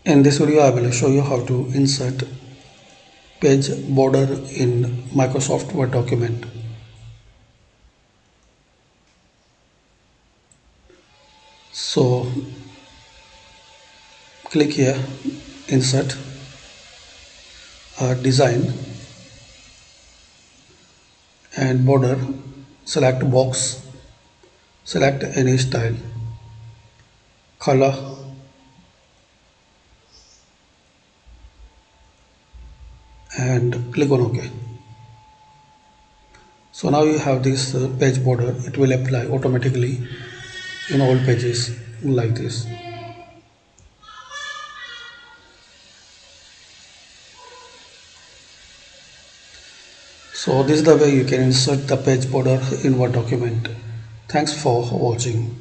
In this video, I will show you how to insert page border in Microsoft Word document. So click here, insert, design and border, select box, select any style, color and click on OK. So now you have this page border. It will apply automatically in all pages like this. So this is the way you can insert the page border in Word document. Thanks for watching.